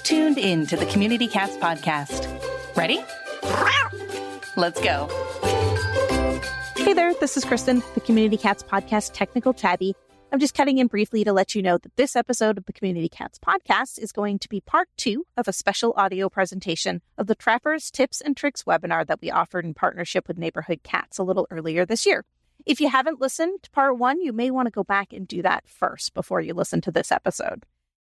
You've tuned in to the Community Cats podcast. Ready? Let's go. Hey there, this is Kristen, the Community Cats podcast technical tabby. I'm just cutting in briefly to let you know that this episode of the Community Cats podcast is going to be part 2 of a special audio presentation of the Trappers Tips and Tricks webinar that we offered in partnership with Neighborhood Cats a little earlier this year. If you haven't listened to part 1, you may want to go back and do that first before you listen to this episode.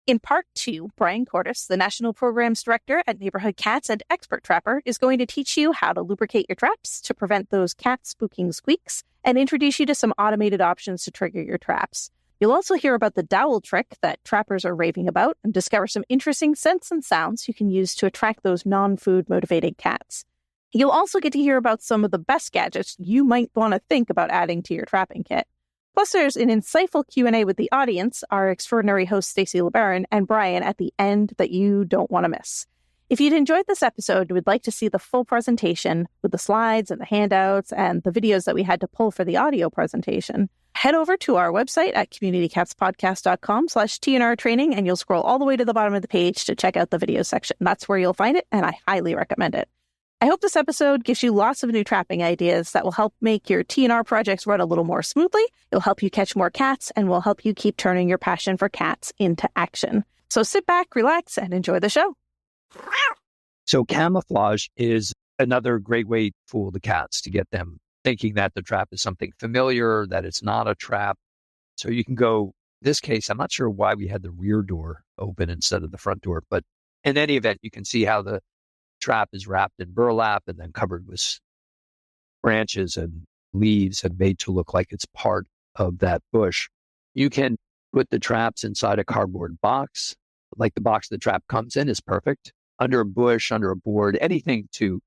In part 2, Bryan Kortis, the National Programs Director at Neighborhood Cats and expert trapper, is going to teach you how to lubricate your traps to prevent those cat spooking squeaks and introduce you to some automated options to trigger your traps. You'll also hear about the dowel trick that trappers are raving about and discover some interesting scents and sounds you can use to attract those non-food motivated cats. You'll also get to hear about some of the best gadgets you might want to think about adding to your trapping kit. Plus, there's an insightful Q&A with the audience, our extraordinary host Stacey LeBaron and Bryan at the end that you don't want to miss. If you'd enjoyed this episode and would like to see the full presentation with the slides and the handouts and the videos that we had to pull for the audio presentation, head over to our website at communitycatspodcast.com/TNR training, and you'll scroll all the way to the bottom of the page to check out the video section. That's where you'll find it, and I highly recommend it. I hope this episode gives you lots of new trapping ideas that will help make your TNR projects run a little more smoothly. It'll help you catch more cats and will help you keep turning your passion for cats into action. So sit back, relax, and enjoy the show. So camouflage is another great way to fool the cats, to get them thinking that the trap is something familiar, that it's not a trap. So you can go, in this case, I'm not sure why we had the rear door open instead of the front door, but in any event, you can see how the trap is wrapped in burlap and then covered with branches and leaves and made to look like it's part of that bush. You can put the traps inside a cardboard box, like the box the trap comes in is perfect, under a bush, under a board, anything to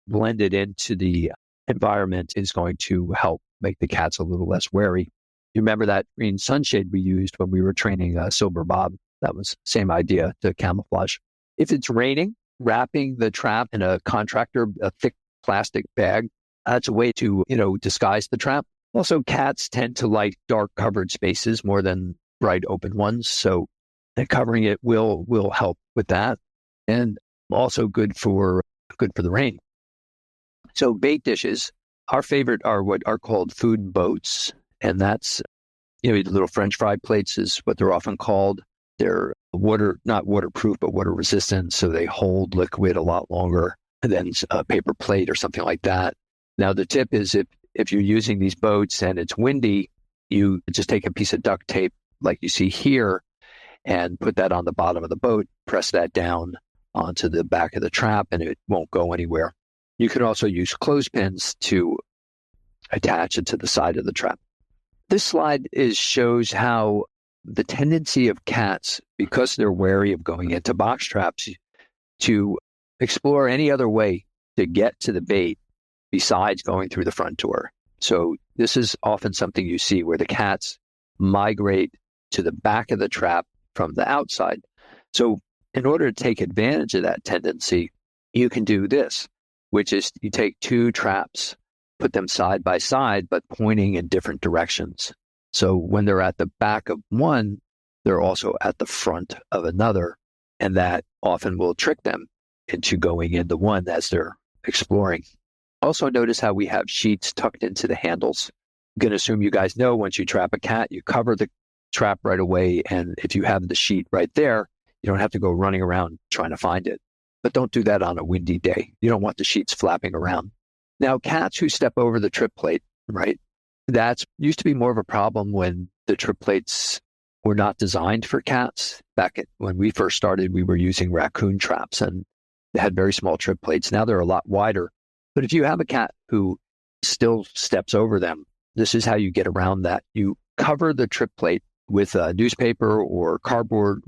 blend it into the environment is going to help make the cats a little less wary. You remember that green sunshade we used when we were training Silver Bob? That was the same idea to camouflage. If it's raining, wrapping the trap in a thick plastic bag, that's a way to, disguise the trap. Also, cats tend to like dark covered spaces more than bright open ones. So covering it will help with that. And also good for the rain. So bait dishes, our favorite are what are called food boats. And that's, the little French fry plates is what they're often called. They're not waterproof, but water resistant. So they hold liquid a lot longer than a paper plate or something like that. Now, the tip is if you're using these boats and it's windy, you just take a piece of duct tape like you see here and put that on the bottom of the boat, press that down onto the back of the trap, and it won't go anywhere. You can also use clothespins to attach it to the side of the trap. This slide shows how the tendency of cats, because they're wary of going into box traps, to explore any other way to get to the bait besides going through the front door. So this is often something you see where the cats migrate to the back of the trap from the outside. So in order to take advantage of that tendency, you can do this, which is you take 2 traps, put them side by side, but pointing in different directions. So when they're at the back of one, they're also at the front of another, and that often will trick them into going into one as they're exploring. Also notice how we have sheets tucked into the handles. I'm going to assume you guys know once you trap a cat, you cover the trap right away, and if you have the sheet right there, you don't have to go running around trying to find it. But don't do that on a windy day. You don't want the sheets flapping around. Now, cats who step over the trip plate, right? That used to be more of a problem when the trip plates were not designed for cats. When we first started, we were using raccoon traps and they had very small trip plates. Now they're a lot wider. But if you have a cat who still steps over them, this is how you get around that. You cover the trip plate with a newspaper or cardboard,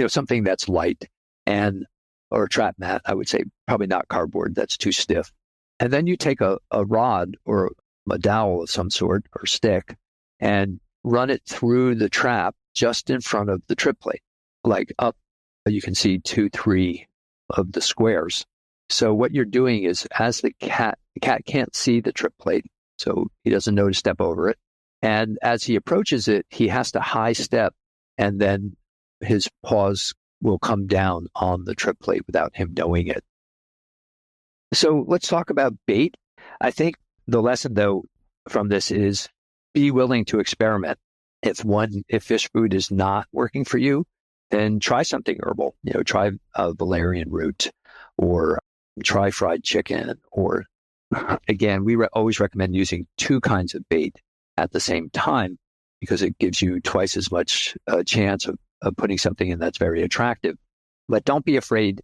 something that's light, or a trap mat, I would say, probably not cardboard, that's too stiff. And then you take a rod or a dowel of some sort or stick and run it through the trap just in front of the trip plate, like up, you can see 2-3 of the squares. So what you're doing is the cat can't see the trip plate, so he doesn't know to step over it. And as he approaches it, he has to high step, and then his paws will come down on the trip plate without him knowing it. So let's talk about bait. I think the lesson, though, from this is be willing to experiment. If fish food is not working for you, then try something herbal. Try valerian root, or try fried chicken, or again, we always recommend using 2 kinds of bait at the same time, because it gives you twice as much chance of putting something in that's very attractive. But don't be afraid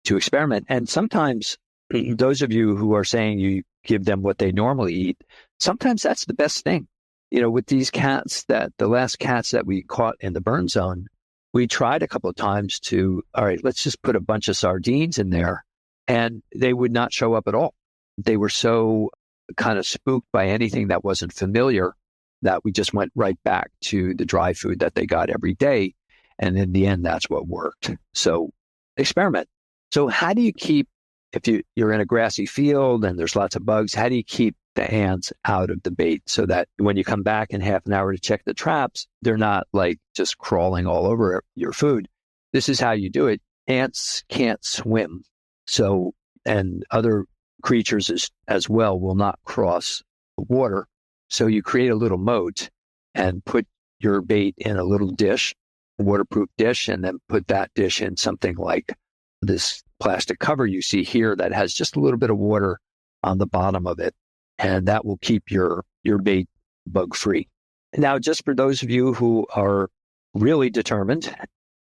to experiment. And sometimes those of you who are saying you give them what they normally eat, sometimes that's the best thing. With these cats, the last cats that we caught in the burn zone, we tried a couple of times all right, let's just put a bunch of sardines in there, and they would not show up at all. They were so kind of spooked by anything that wasn't familiar that we just went right back to the dry food that they got every day. And in the end, that's what worked. So experiment. So how do you keep, if you're in a grassy field and there's lots of bugs, how do you keep the ants out of the bait so that when you come back in half an hour to check the traps, they're not like just crawling all over your food? This is how you do it. Ants can't swim. So, and other creatures as well will not cross the water. So you create a little moat and put your bait in a little dish, a waterproof dish, and then put that dish in something like this plastic cover you see here that has just a little bit of water on the bottom of it. And that will keep your bait bug free. Now, just for those of you who are really determined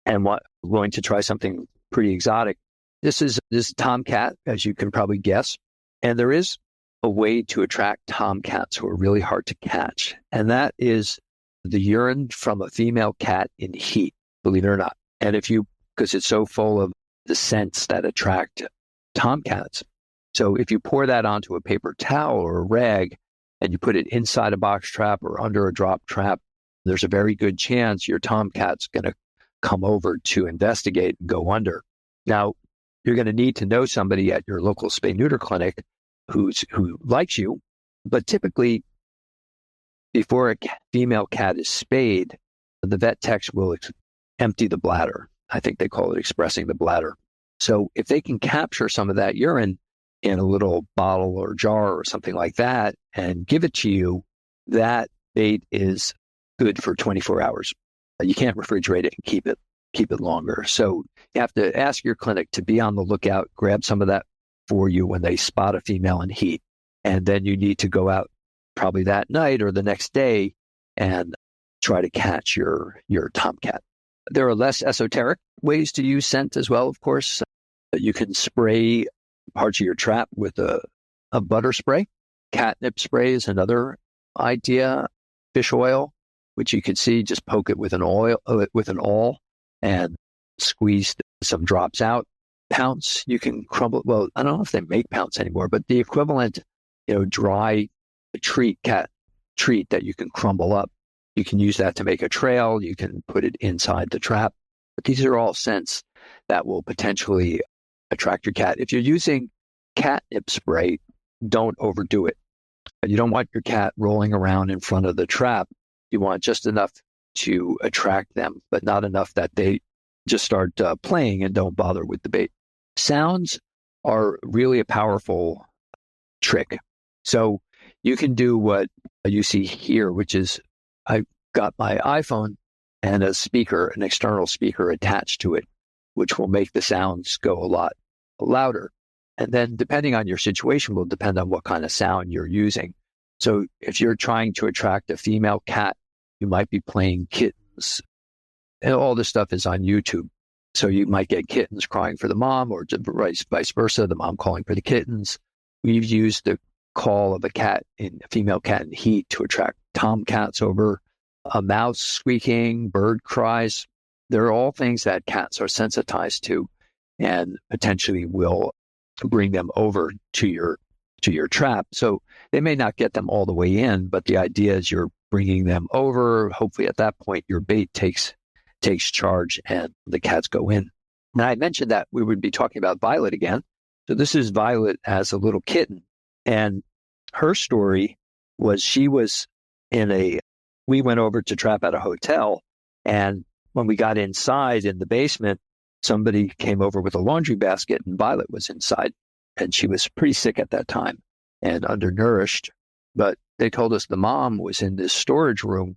and going to try something pretty exotic, this is tomcat, as you can probably guess. And there is a way to attract tomcats who are really hard to catch. And that is the urine from a female cat in heat, believe it or not. And because it's so full of the scents that attract tomcats. So if you pour that onto a paper towel or a rag and you put it inside a box trap or under a drop trap, there's a very good chance your tomcat's going to come over to investigate and go under. Now, you're going to need to know somebody at your local spay-neuter clinic who likes you, but typically before a female cat is spayed, the Vetex will empty the bladder. I think they call it expressing the bladder. So if they can capture some of that urine in a little bottle or jar or something like that and give it to you, that bait is good for 24 hours. You can't refrigerate it and keep it longer. So you have to ask your clinic to be on the lookout, grab some of that for you when they spot a female in heat. And then you need to go out probably that night or the next day and try to catch your tomcat. There are less esoteric ways to use scent as well, of course. You can spray parts of your trap with a butter spray. Catnip spray is another idea. Fish oil, which you can see, just poke it with an awl and squeeze some drops out. Pounce, you can crumble. Well, I don't know if they make pounce anymore, but the equivalent, dry cat treat that you can crumble up. You can use that to make a trail. You can put it inside the trap. But these are all scents that will potentially attract your cat. If you're using catnip spray, don't overdo it. You don't want your cat rolling around in front of the trap. You want just enough to attract them, but not enough that they just start playing and don't bother with the bait. Sounds are really a powerful trick. So you can do what you see here, which is I got my iPhone and a speaker, an external speaker attached to it, which will make the sounds go a lot louder. And then depending on your situation will depend on what kind of sound you're using. So if you're trying to attract a female cat, you might be playing kittens. And all this stuff is on YouTube. So you might get kittens crying for the mom or vice versa, the mom calling for the kittens. We've used the call of a female cat in heat to attract tomcats over, a mouse squeaking, bird cries. They're all things that cats are sensitized to and potentially will bring them over to your trap. So they may not get them all the way in, but the idea is you're bringing them over. Hopefully at that point, your bait takes charge and the cats go in. And I mentioned that we would be talking about Violet again. So this is Violet as a little kitten. And her story was we went over to trap at a hotel. And when we got inside in the basement, somebody came over with a laundry basket and Violet was inside. And she was pretty sick at that time and undernourished. But they told us the mom was in this storage room.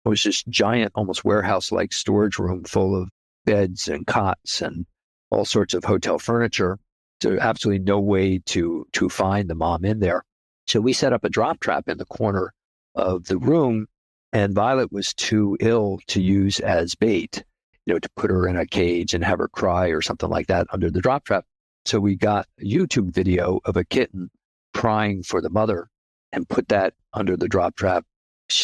It was this giant, almost warehouse-like storage room full of beds and cots and all sorts of hotel furniture. So absolutely no way to find the mom in there. So we set up a drop trap in the corner of the room, and Violet was too ill to use as bait, to put her in a cage and have her cry or something like that under the drop trap. So we got a YouTube video of a kitten crying for the mother and put that under the drop trap.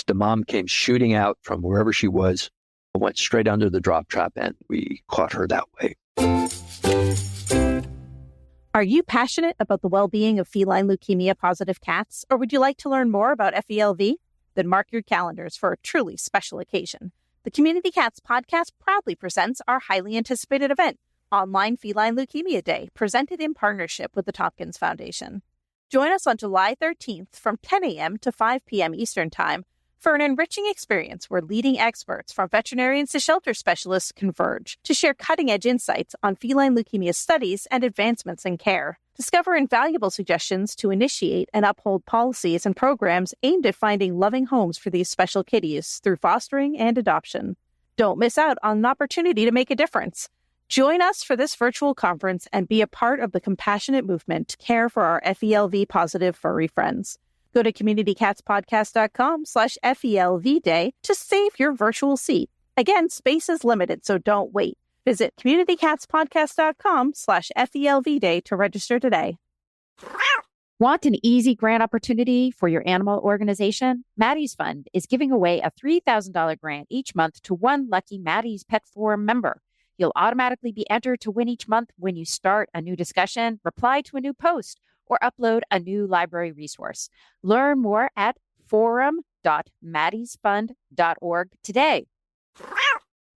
The mom came shooting out from wherever she was, went straight under the drop trap, and we caught her that way. Are you passionate about the well-being of feline leukemia-positive cats, or would you like to learn more about FELV? Then mark your calendars for a truly special occasion. The Community Cats podcast proudly presents our highly anticipated event, Online Feline Leukemia Day, presented in partnership with the Tompkins Foundation. Join us on July 13th from 10 a.m. to 5 p.m. Eastern Time for an enriching experience where leading experts from veterinarians to shelter specialists converge to share cutting-edge insights on feline leukemia studies and advancements in care. Discover invaluable suggestions to initiate and uphold policies and programs aimed at finding loving homes for these special kitties through fostering and adoption. Don't miss out on an opportunity to make a difference. Join us for this virtual conference and be a part of the compassionate movement to care for our FELV-positive furry friends. Go to communitycatspodcast.com/FELV Day to save your virtual seat. Again, space is limited, so don't wait. Visit communitycatspodcast.com/FELV Day to register today. Want an easy grant opportunity for your animal organization? Maddie's Fund is giving away a $3,000 grant each month to one lucky Maddie's Pet Forum member. You'll automatically be entered to win each month when you start a new discussion, reply to a new post, or upload a new library resource. Learn more at forum.maddiesfund.org today.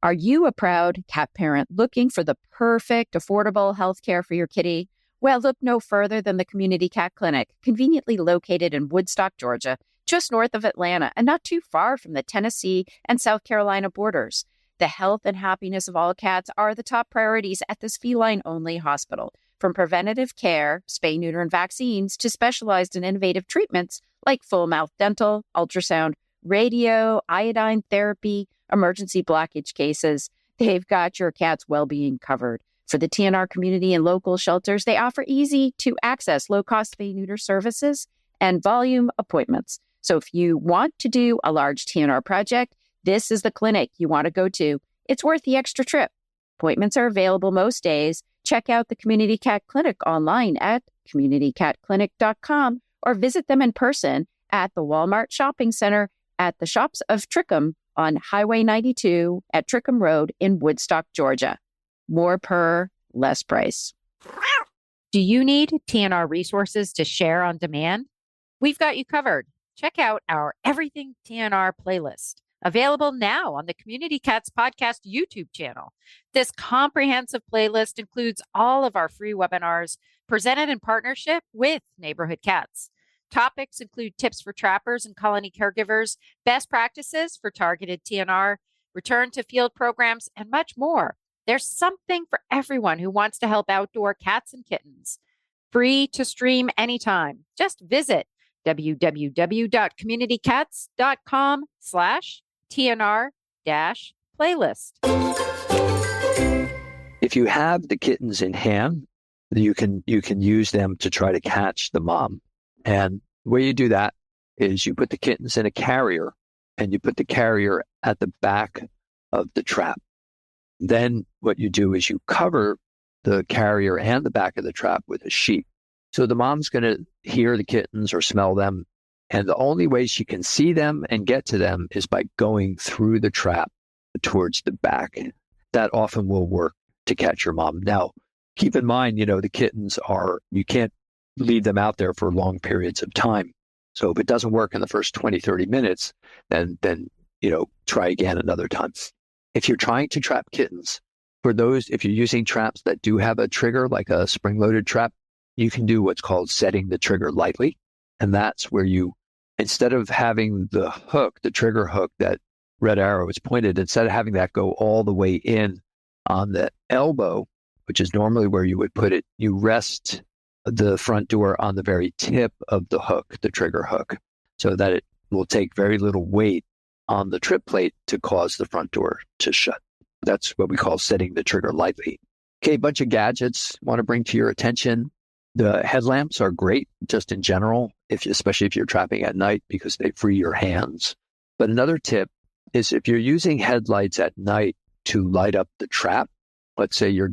Are you a proud cat parent looking for the perfect, affordable health care for your kitty? Well, look no further than the Community Cat Clinic, conveniently located in Woodstock, Georgia, just north of Atlanta and not too far from the Tennessee and South Carolina borders. The health and happiness of all cats are the top priorities at this feline-only hospital. From preventative care, spay, neuter, and vaccines to specialized and innovative treatments like full mouth dental, ultrasound, radio, iodine therapy, emergency blockage cases, they've got your cat's well-being covered. For the TNR community and local shelters, they offer easy-to-access, low-cost spay-neuter services and volume appointments. So if you want to do a large TNR project, this is the clinic you want to go to. It's worth the extra trip. Appointments are available most days. Check out the Community Cat Clinic online at communitycatclinic.com or visit them in person at the Walmart Shopping Center at the Shops of Trickham on Highway 92 at Trickham Road in Woodstock, Georgia. More per, less price. Do you need TNR resources to share on demand? We've got you covered. Check out our Everything TNR playlist, available now on the Community Cats podcast YouTube channel. This comprehensive playlist includes all of our free webinars presented in partnership with Neighborhood Cats. Topics include tips for trappers and colony caregivers, best practices for targeted TNR, return to field programs, and much more. There's something for everyone who wants to help outdoor cats and kittens. Free to stream anytime. Just visit www.communitycats.com/TNR-playlist. If you have the kittens in hand, you can use them to try to catch the mom. And the way you do that is you put the kittens in a carrier, and you put the carrier at the back of the trap. Then what you do is you cover the carrier and the back of the trap with a sheet. So the mom's going to hear the kittens or smell them, and the only way she can see them and get to them is by going through the trap towards the back. That often will work to catch your mom. Now, keep in mind, the kittens you can't leave them out there for long periods of time. So if it doesn't work in the first 20, 30 minutes, then try again another time. If you're trying to trap kittens, if you're using traps that do have a trigger, like a spring-loaded trap, you can do what's called setting the trigger lightly. And that's where you, instead of having the hook, the trigger hook that red arrow is pointed, instead of having that go all the way in On the elbow, which is normally where you would put it, you rest the front door on the very tip of the hook, the trigger hook, so that it will take very little weight on the trip plate to cause the front door to shut. That's what we call setting the trigger lightly. Okay, a bunch of gadgets I want to bring to your attention. The headlamps are great just in general, especially if you're trapping at night, because they free your hands. But another tip is if you're using headlights at night to light up the trap, let's say you're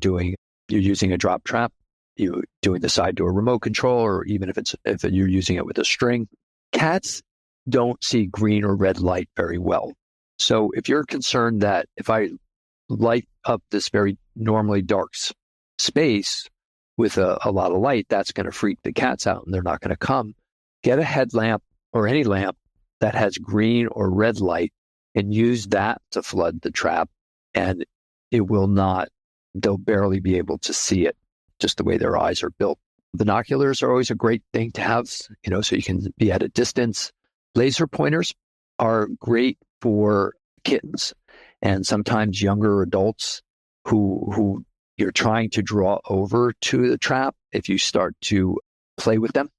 using a drop trap, you're doing the side door remote control, or even if you're using it with a string, cats don't see green or red light very well. So if you're concerned that if I light up this very normally dark space with a lot of light, that's going to freak the cats out and they're not going to come, get a headlamp or any lamp that has green or red light and use that to flood the trap, and they'll barely be able to see it, just the way their eyes are built. Binoculars are always a great thing to have, so you can be at a distance. Laser pointers are great for kittens and sometimes younger adults who you're trying to draw over to the trap. If you start to play with them,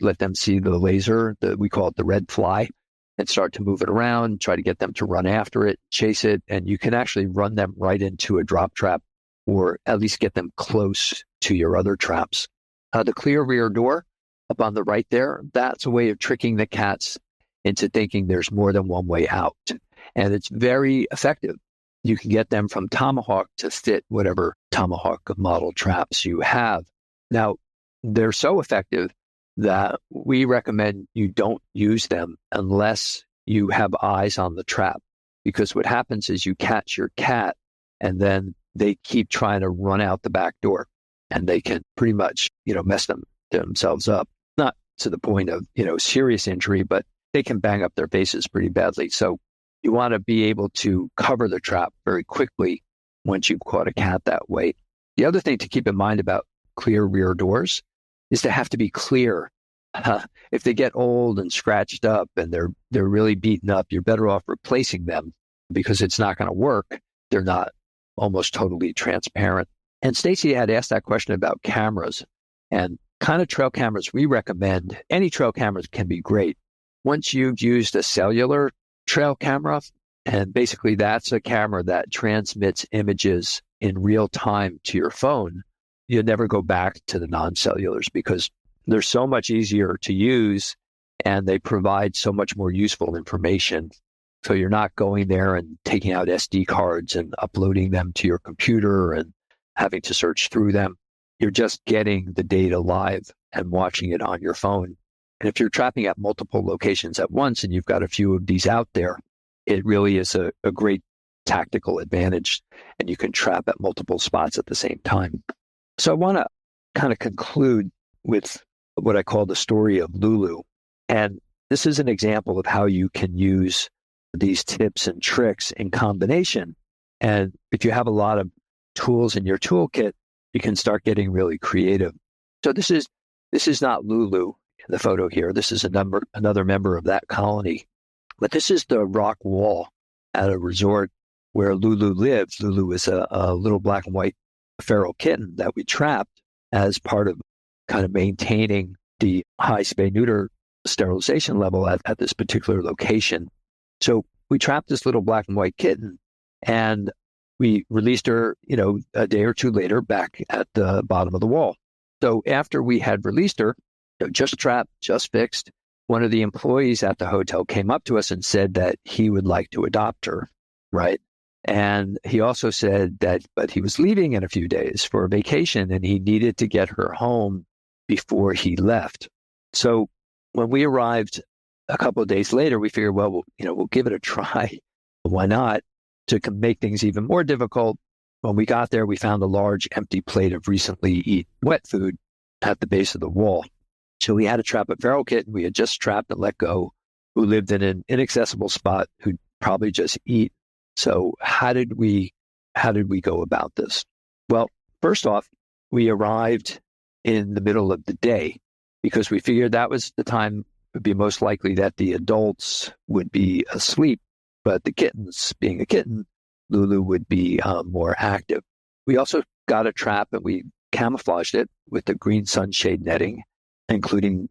let them see the laser, we call it the red fly, and start to move it around, try to get them to run after it, chase it, and you can actually run them right into a drop trap, or at least get them close to your other traps. The clear rear door up on the right there, that's a way of tricking the cats into thinking there's more than one way out. And it's very effective. You can get them from tomahawk to fit whatever tomahawk model traps you have. Now, they're so effective that we recommend you don't use them unless you have eyes on the trap. Because what happens is you catch your cat and then they keep trying to run out the back door, and they can pretty much, mess themselves up. Not to the point of, serious injury, but they can bang up their faces pretty badly. So you want to be able to cover the trap very quickly once you've caught a cat that way. The other thing to keep in mind about clear rear doors is to have to be clear. If they get old and scratched up and they're really beaten up, you're better off replacing them, because it's not going to work. They're not almost totally transparent. And Stacy had asked that question about cameras, and kind of trail cameras we recommend. Any trail cameras can be great. Once you've used a cellular trail camera, and basically that's a camera that transmits images in real time to your phone, you'll never go back to the non-cellulars, because they're so much easier to use and they provide so much more useful information. So you're not going there and taking out SD cards and uploading them to your computer and having to search through them. You're just getting the data live and watching it on your phone. And if you're trapping at multiple locations at once and you've got a few of these out there, it really is a great tactical advantage, and you can trap at multiple spots at the same time. So I want to kind of conclude with what I call the story of Lulu. And this is an example of how you can use these tips and tricks in combination. And if you have a lot of tools in your toolkit, you can start getting really creative. So this is not Lulu in the photo here. This is another member of that colony. But this is the rock wall at a resort where Lulu lives. Lulu is a little black and white feral kitten that we trapped as part of kind of maintaining the high spay-neuter sterilization level at this particular location. So we trapped this little black and white kitten, and we released her, a day or two later back at the bottom of the wall. So after we had released her, just trapped, just fixed, one of the employees at the hotel came up to us and said that he would like to adopt her, right? And he also said but he was leaving in a few days for a vacation and he needed to get her home before he left. So when we arrived a couple of days later, we figured, well, we'll give it a try. Why not? To make things even more difficult, when we got there, we found a large empty plate of recently eaten wet food at the base of the wall. So we had to trap a feral kitten we had just trapped and let go, who lived in an inaccessible spot, who'd probably just eat. So how did we go about this? Well, first off, we arrived in the middle of the day because we figured that was the time it would be most likely that the adults would be asleep. But the kittens, being a kitten, Lulu would be more active. We also got a trap and we camouflaged it with the green sunshade netting, including,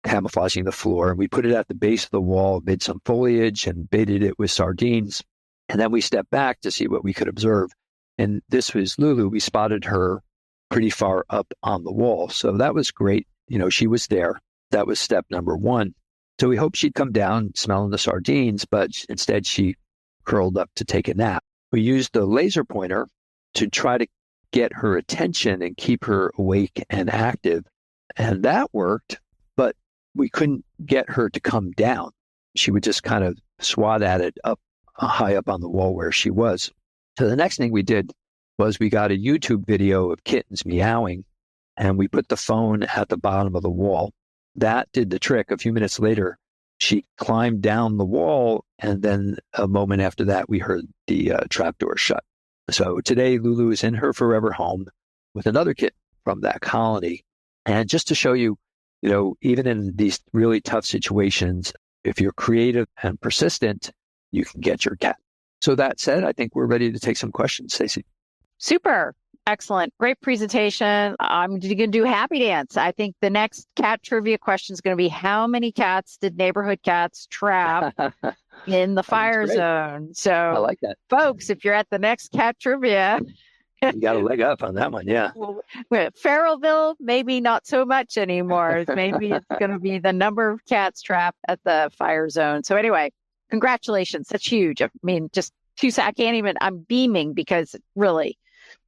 camouflaging the floor. And we put it at the base of the wall amid some foliage and baited it with sardines. And then we stepped back to see what we could observe. And this was Lulu. We spotted her pretty far up on the wall. So that was great. She was there. That was step number one. So we hoped she'd come down smelling the sardines, but instead she curled up to take a nap. We used the laser pointer to try to get her attention and keep her awake and active. And that worked, but we couldn't get her to come down. She would just kind of swat at it up high up on the wall where she was. So the next thing we did was we got a YouTube video of kittens meowing, and we put the phone at the bottom of the wall. That did the trick. A few minutes later, she climbed down the wall, and then a moment after that, we heard the trap door shut. So today, Lulu is in her forever home with another kitten from that colony. And just to show you, even in these really tough situations, if you're creative and persistent, you can get your cat. So that said, I think we're ready to take some questions, Stacey. Super. Excellent. Great presentation. I'm going to do happy dance. I think the next cat trivia question is going to be, how many cats did neighborhood cats trap in the fire zone? So I like that. Folks, if you're at the next cat trivia, you got a leg up on that one. Yeah. Well, Farrellville, maybe not so much anymore. Maybe it's going to be the number of cats trapped at the fire zone. So anyway, congratulations. That's huge. I mean, just I'm beaming because really,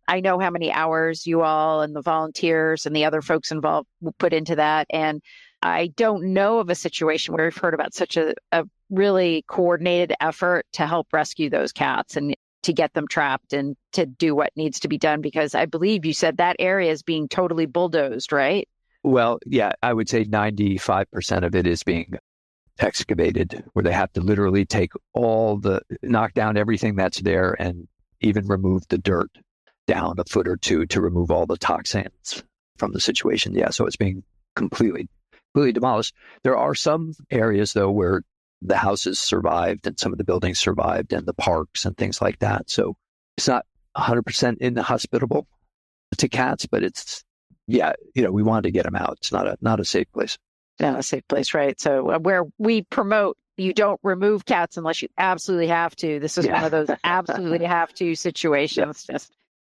I know how many hours you all and the volunteers and the other folks involved will put into that. And I don't know of a situation where we've heard about such a really coordinated effort to help rescue those cats and to get them trapped and to do what needs to be done, because I believe you said that area is being totally bulldozed, right? Well, yeah, I would say 95% of it is being excavated, where they have to literally knock down everything that's there and even remove the dirt down a foot or two to remove all the toxins from the situation. Yeah, so it's being completely demolished. There are some areas, though, where the houses survived and some of the buildings survived and the parks and things like that. So it's not 100% inhospitable to cats, but it's, we wanted to get them out. It's not a safe place. Not a safe place, right? So where we promote, you don't remove cats unless you absolutely have to. This is one of those absolutely have to situations. Yeah.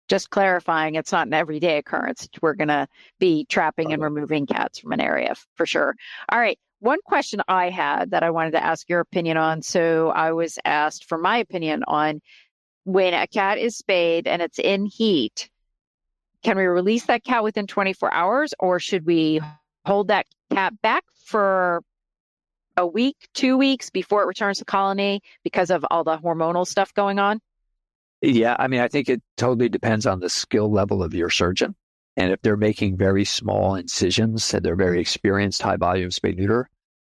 Just clarifying, it's not an everyday occurrence. We're going to be trapping and removing cats from an area for sure. All right. One question I had that I wanted to ask your opinion on. So I was asked for my opinion on when a cat is spayed and it's in heat, can we release that cat within 24 hours or should we hold that cat back for a week, 2 weeks before it returns to colony because of all the hormonal stuff going on? Yeah, I mean, I think it totally depends on the skill level of your surgeon. And if they're making very small incisions and they're very experienced, high volume spay neuter,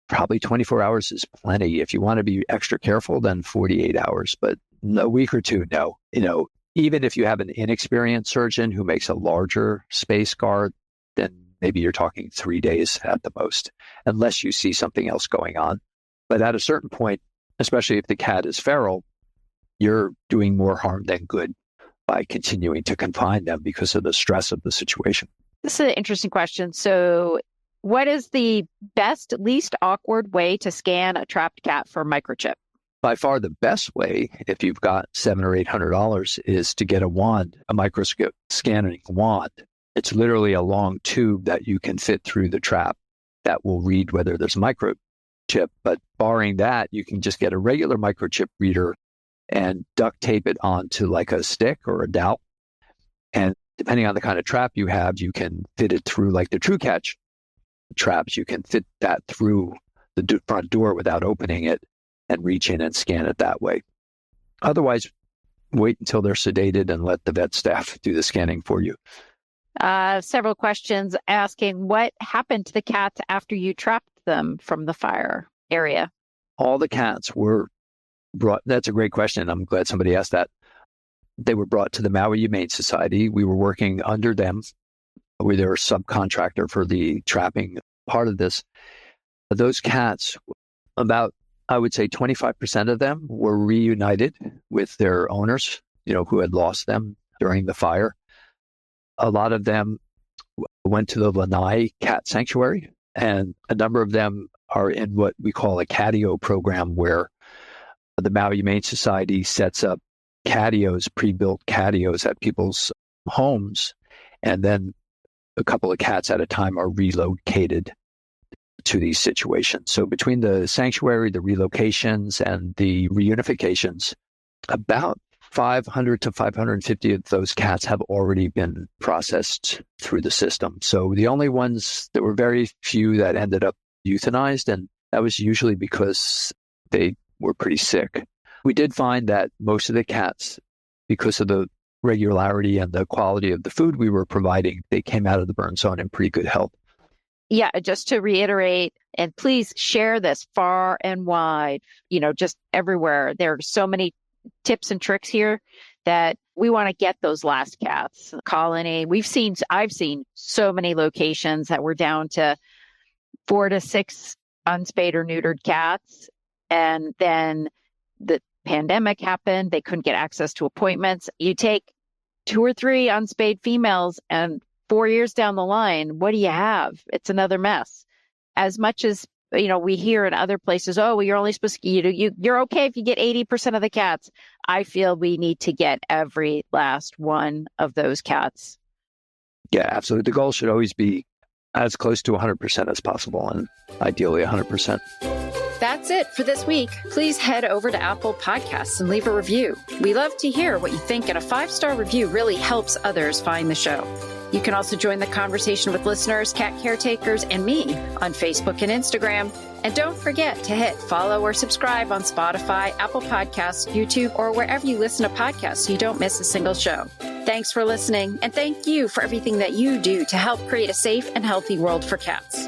probably 24 hours is plenty. If you want to be extra careful, then 48 hours, but a week or two, no. Even if you have an inexperienced surgeon who makes a larger space guard, then maybe you're talking 3 days at the most, unless you see something else going on. But at a certain point, especially if the cat is feral, you're doing more harm than good by continuing to confine them because of the stress of the situation. This is an interesting question. So what is the best, least awkward way to scan a trapped cat for microchip? By far the best way, if you've got $700 or $800, is to get a wand, a microscope scanning wand. It's literally a long tube that you can fit through the trap that will read whether there's a microchip. But barring that, you can just get a regular microchip reader and duct tape it onto like a stick or a dowel. And depending on the kind of trap you have, you can fit it through, like the True Catch traps. You can fit that through the front door without opening it and reach in and scan it that way. Otherwise, wait until they're sedated and let the vet staff do the scanning for you. Several questions asking what happened to the cats after you trapped them from the fire area? All the cats were brought. That's a great question. I'm glad somebody asked that. They were brought to the Maui Humane Society. We were working under them. We were a subcontractor for the trapping part of this. Those cats, about I would say 25% of them were reunited with their owners, who had lost them during the fire. A lot of them went to the Lanai Cat Sanctuary, and a number of them are in what we call a catio program, where the Maui Humane Society sets up catios, pre-built catios at people's homes, and then a couple of cats at a time are relocated to these situations. So between the sanctuary, the relocations, and the reunifications, about 500 to 550 of those cats have already been processed through the system. So the only ones, there were very few that ended up euthanized, and that was usually because they were pretty sick. We did find that most of the cats, because of the regularity and the quality of the food we were providing, they came out of the burn zone in pretty good health. Yeah, just to reiterate, and please share this far and wide, just everywhere. There are so many tips and tricks here that we want to get those last cats. Colony, I've seen so many locations that were down to 4 to 6 unspayed or neutered cats. And then the pandemic happened. They couldn't get access to appointments. You take 2 or 3 unspayed females, and 4 years down the line, what do you have? It's another mess. As much as, we hear in other places, oh, well, you're only supposed to, you're okay if you get 80% of the cats. I feel we need to get every last one of those cats. Yeah, absolutely. The goal should always be as close to 100% as possible, and ideally 100%. That's it for this week. Please head over to Apple Podcasts and leave a review. We love to hear what you think, and a 5-star review really helps others find the show. You can also join the conversation with listeners, cat caretakers, and me on Facebook and Instagram. And don't forget to hit follow or subscribe on Spotify, Apple Podcasts, YouTube, or wherever you listen to podcasts so you don't miss a single show. Thanks for listening, and thank you for everything that you do to help create a safe and healthy world for cats.